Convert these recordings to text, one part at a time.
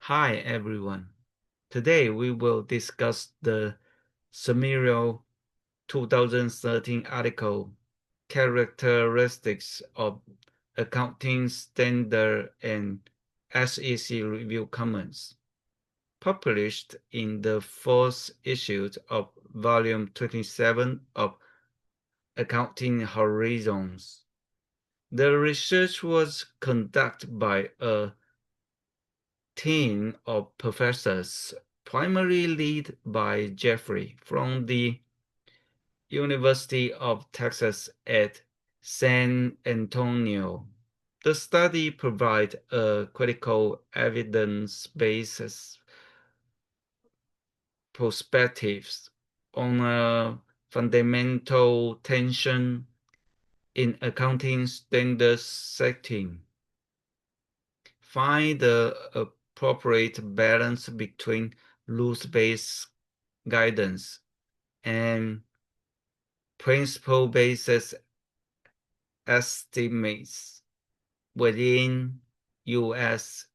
Hi everyone. Today we will discuss the Semirio 2013 article Characteristics of Accounting Standard and SEC Review Comments, published in the fourth issue of Volume 27 of Accounting Horizons. The research was conducted by a team of professors, primarily led by Jeffrey from the University of Texas at San Antonio. The study provides a critical evidence-based perspectives on a fundamental tension in accounting standards setting. Find the appropriate balance between rules-based guidance and principle-based estimates within U.S.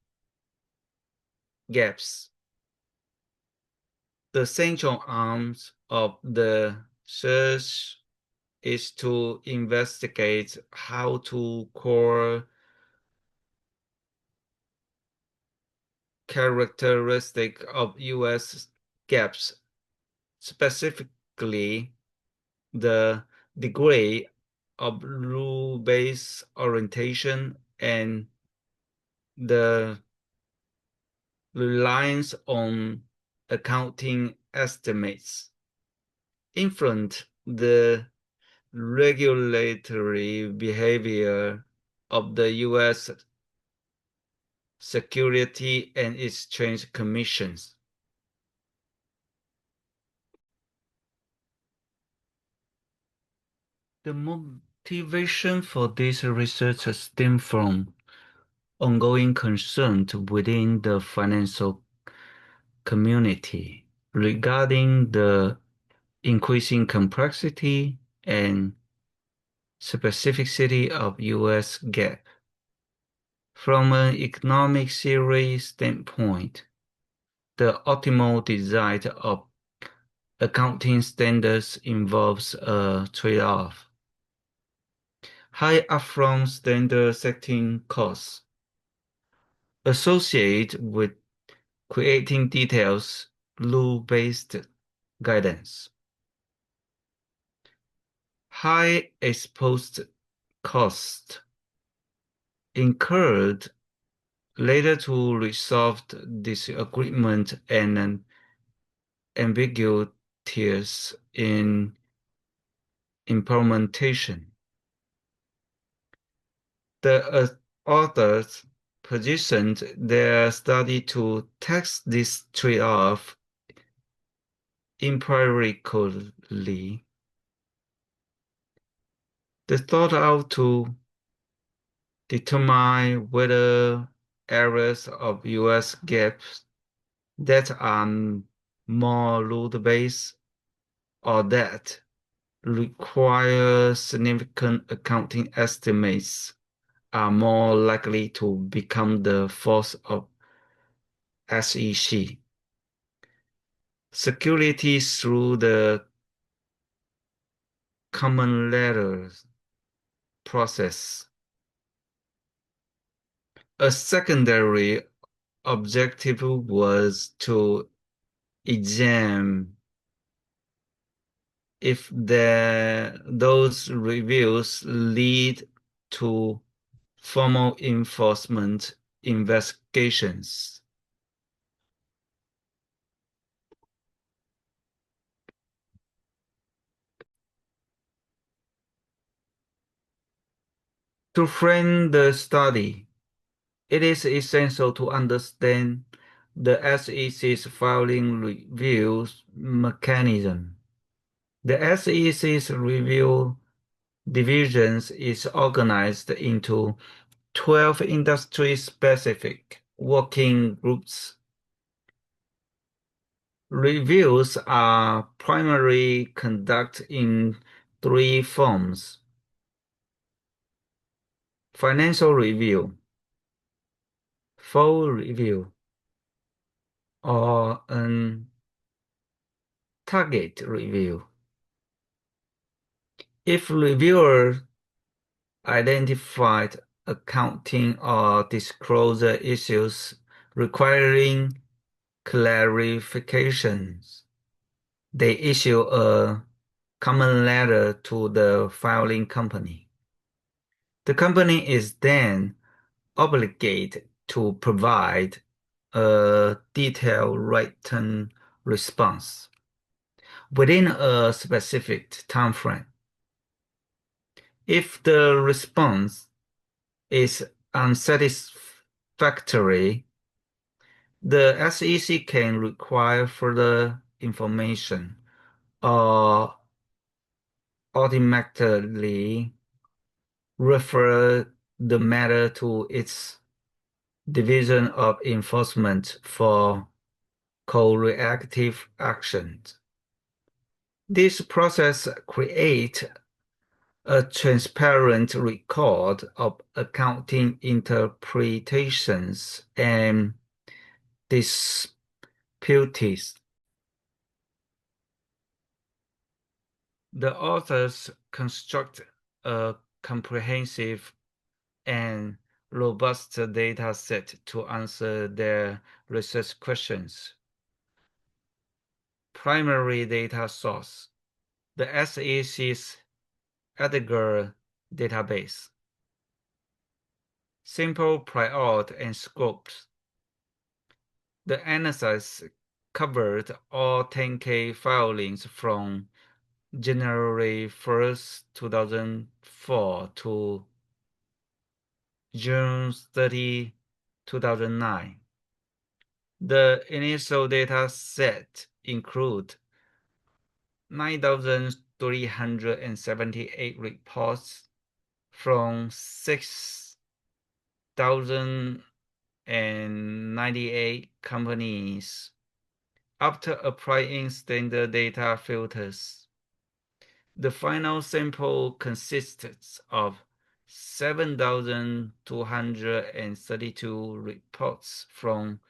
gaps. The central arms of the search is to investigate how to core characteristic of U.S. gaps, specifically the degree of rule-based orientation and the reliance on accounting estimates influence the regulatory behavior of the U.S. Security and Exchange Commissions. The motivation for this research stems from ongoing concerns within the financial community regarding the increasing complexity and specificity of U.S. GAAP. From an economic theory standpoint, the optimal design of accounting standards involves a trade-off. High upfront standard setting costs associated with creating details rule-based guidance. High exposed costs incurred later to resolve disagreement and ambiguities in implementation. The authors positioned their study to test this trade-off empirically. They sought out to determine whether areas of U.S. gaps that are more rule-based or that require significant accounting estimates are more likely to become the force of SEC security through the common letter process. A secondary objective was to examine if those reviews lead to formal enforcement investigations. To frame the study, it is essential to understand the SEC's filing review mechanism. The SEC's review divisions is organized into 12 industry-specific working groups. Reviews are primarily conducted in three forms: financial review, full review, or an target review. If reviewer identified accounting or disclosure issues requiring clarifications, they issue a common letter to the filing company. The company is then obligated to provide a detailed written response within a specific time frame. If the response is unsatisfactory, the SEC can require further information or automatically refer the matter to its Division of Enforcement for corrective actions. This process creates a transparent record of accounting interpretations and disputes. The authors construct a comprehensive and robust data set to answer their research questions. Primary data source: the SEC's Edgar database. Simple priority and scopes. The analysis covered all 10K filings from January 1st, 2004 to June 30, 2009. The initial data set include 9,378 reports from 6,098 companies. After applying standard data filters, the final sample consists of 7,232 reports from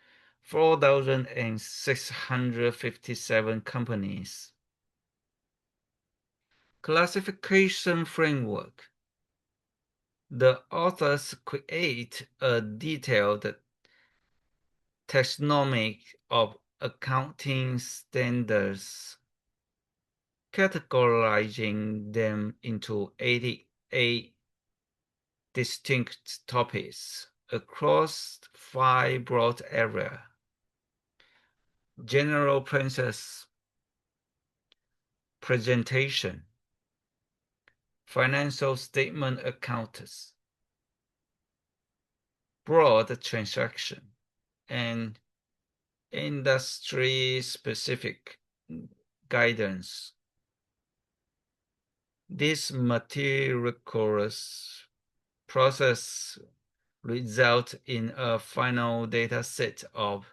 4,657 companies. Classification framework. The authors create a detailed taxonomy of accounting standards, categorizing them into 88 distinct topics across 5 broad areas. General principles: presentation, financial statement accounts, broad transaction, and industry-specific guidance. This meticulous process results in a final data set of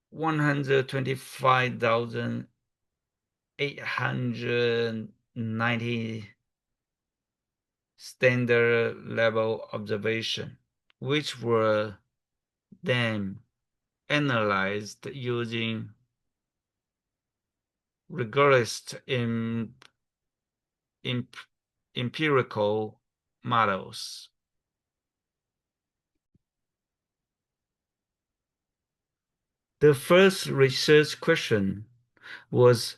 125,890 standard level observations, which were then analyzed using rigorous empirical models. The first research question was,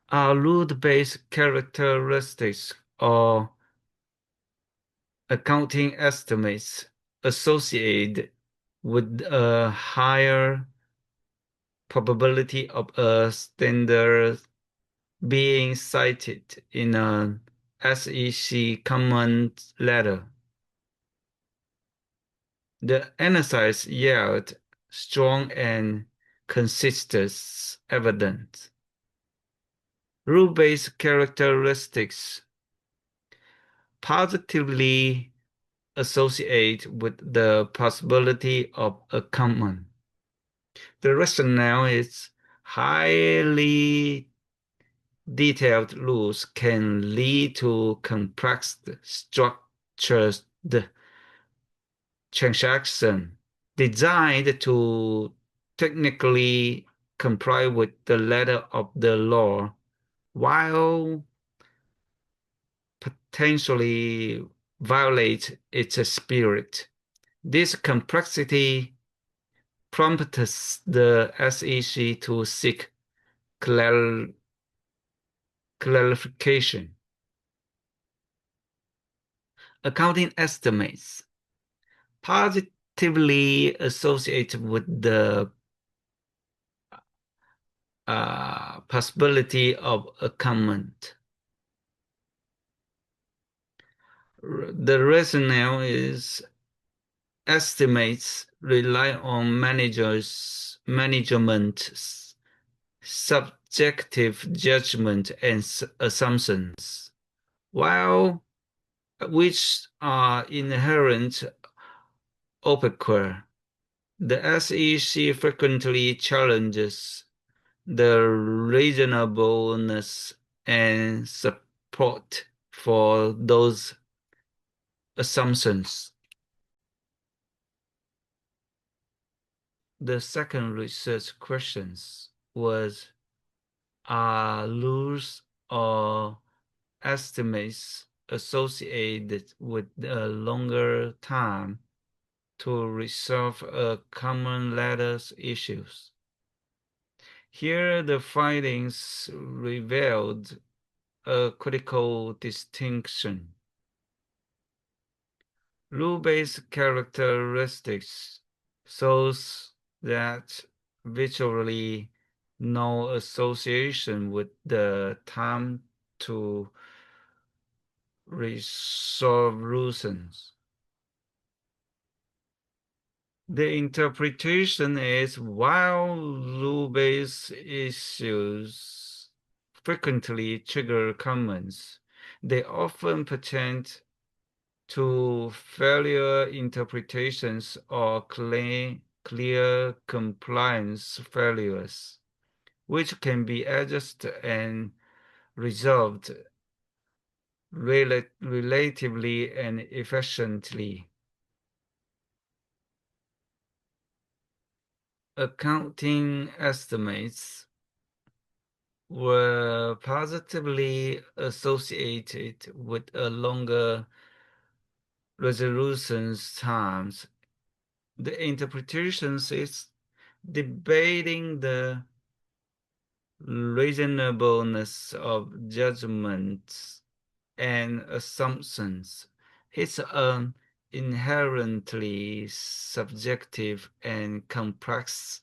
are rule-based characteristics or accounting estimates associated with a higher probability of a standard being cited in an SEC comment letter? The analysis yielded strong and consistent evidence. Rule-based characteristics positively associate with the possibility of a comment. The rationale is highly detailed rules can lead to complex structured transactions designed to technically comply with the letter of the law while potentially violate its spirit. This complexity prompts the SEC to seek clar clarification. Accounting estimates positively associated with the possibility of a comment. The rationale is estimates rely on management's subjective judgment and assumptions, while which are inherent opaque. The SEC frequently challenges the reasonableness and support for those assumptions. The second research questions was, are rules or estimates associated with a longer time to resolve a common lattice issues? Here the findings revealed a critical distinction. Rule-based characteristics shows that virtually no association with the time to resolutions. The interpretation is while rule-based issues frequently trigger comments, they often present to failure interpretations or clear compliance failures, which can be adjusted and resolved relatively and efficiently. Accounting estimates were positively associated with a longer resolution times. The interpretations is debating the reasonableness of judgments and assumptions. It's an inherently subjective and complex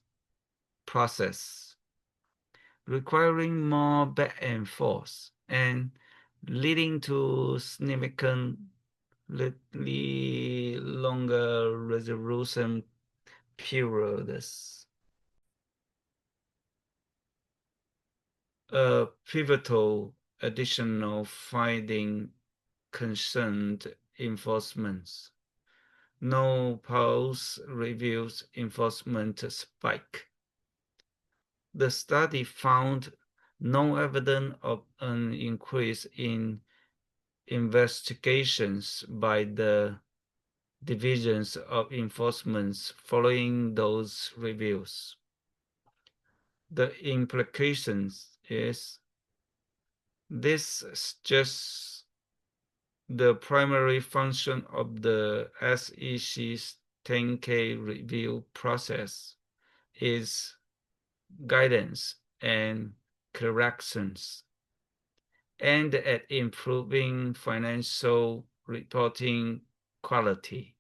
process, requiring more back and forth and leading to significantly longer resolution periods. A pivotal additional finding concerned enforcement. No pulse reveals enforcement spike. The study found no evidence of an increase in investigations by the divisions of enforcement following those reviews. The implications is this suggests the primary function of the SEC's 10K review process is guidance and corrections, and at improving financial reporting quality,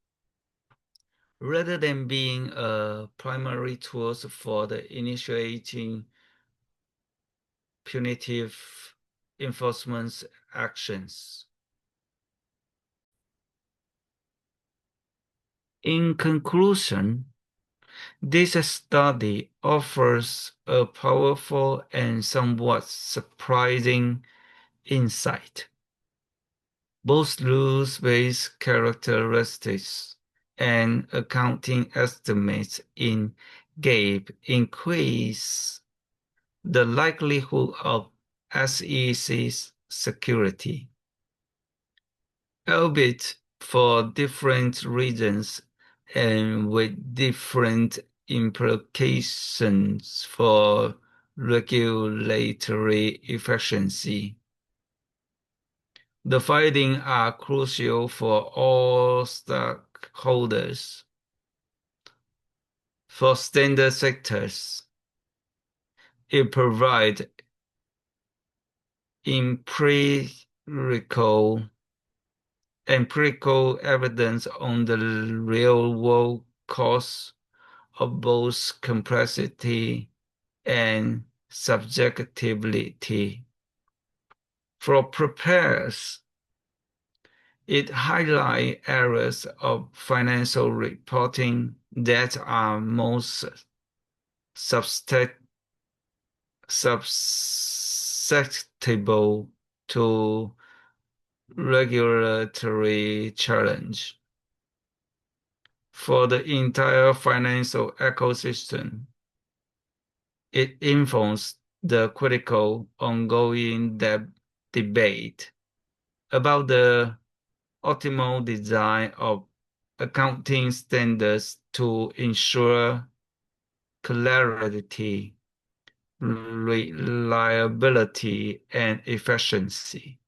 rather than being a primary tool for the initiating punitive enforcement actions. In conclusion, this study offers a powerful and somewhat surprising insight. Both rules-based characteristics and accounting estimates in GAAP increase the likelihood of SEC's security, albeit for different reasons and with different implications for regulatory efficiency. The findings are crucial for all stakeholders. For standard sectors, it provides empirical evidence on the real-world costs of both complexity and subjectivity. For preparers, it highlights areas of financial reporting that are most susceptible to regulatory challenge. For the entire financial ecosystem, it informs the critical ongoing debate about the optimal design of accounting standards to ensure clarity, reliability, and efficiency.